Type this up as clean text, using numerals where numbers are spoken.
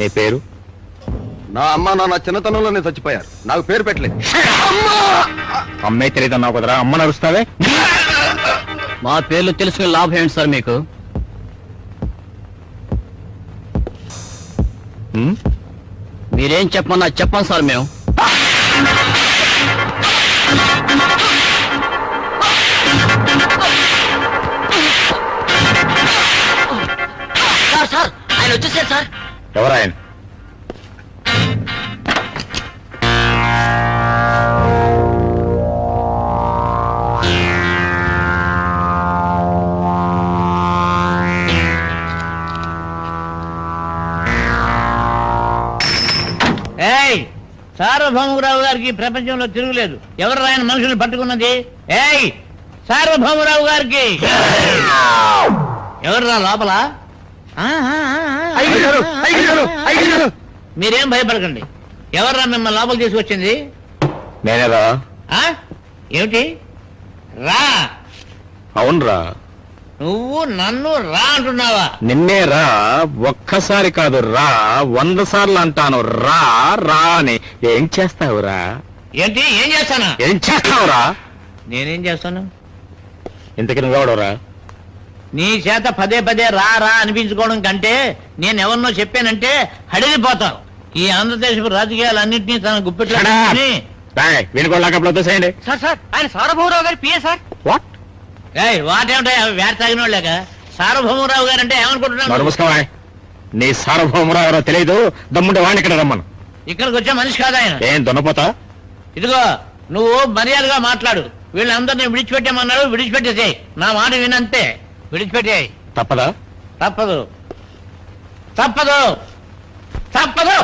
నీ పేరు? నా అమ్మ నాన్న చిన్నతనంలోనే చచ్చిపోయారు, నాకు పేరు పెట్టలేదు. అమ్మే తెలియదన్నావు కదరా, అమ్మ నడుస్తావే. మా పేర్లు తెలుసుకునే లాభం ఏంటి సార్ మీకు? మీరేం చెప్పమన్నా చెప్పండి సార్ మేము. సార్ ఆయన వచ్చేసారు సార్. ఎవరాయన? సార్వభౌమరావు గారికి ప్రపంచంలో తిరుగులేదు. ఎవరు ఆయన మనుషుల్ని పట్టుకున్నది? ఏయ్ సార్వభౌమరావు గారికి ఎవర్రా లోపల? మీరేం భయపడకండి. ఎవర్రా మిమ్మల్ని లోపల తీసుకొచ్చింది? నేనేరా. ఏమిటి రా? అవునరా. నువ్వు నన్ను రా అంటున్నావా? నిన్నే రా, ఒక్కసారి కాదు రా, 100 సార్లు అంటాను రా రా అని. ఏం చేస్తావురా? ఏంటి ఏం చేస్తానా? ఏం చేస్తావురా? నేనేం చేస్తాను? ఇంతకి నువ్వెవడరా? నీ చేత పదే పదే రా రా అనిపించుకోవడం కంటే నేను ఎవరినో చెప్పానంటే హడిలిపోతావు. ఈ ఆంధ్రప్రదేశ్ రాజకీయాలన్నింటినీ తన గుప్పెట్లో వినుకోలేకపోతే తోసేయండి. సార్ సార్ ఆయన సార్వభౌమరావు గారి పిఏ సార్. వాట్? వాటేమిటా వేట తాగిన వాళ్ళక సార్వభౌమరావు గారు అంటే ఏమనుకుంటున్నావు? నీ సార్వభౌమరావు ఎవరో తెలియదు. దమ్ముంటే వాడిని ఇక్కడ రమ్మను. ఇక్కడికి వచ్చే మనిషి కాదు ఆయన. ఏం దున్నపోతా? ఇదిగో నువ్వు మర్యాదగా మాట్లాడు. వీళ్ళందరినీ విడిచిపెట్టేమన్నాడు, విడిచిపెట్టేసేయి. నా మాట వినంతే, విడిచిపెట్టేయి. తప్పదా? తప్పదు తప్పదు తప్పదు.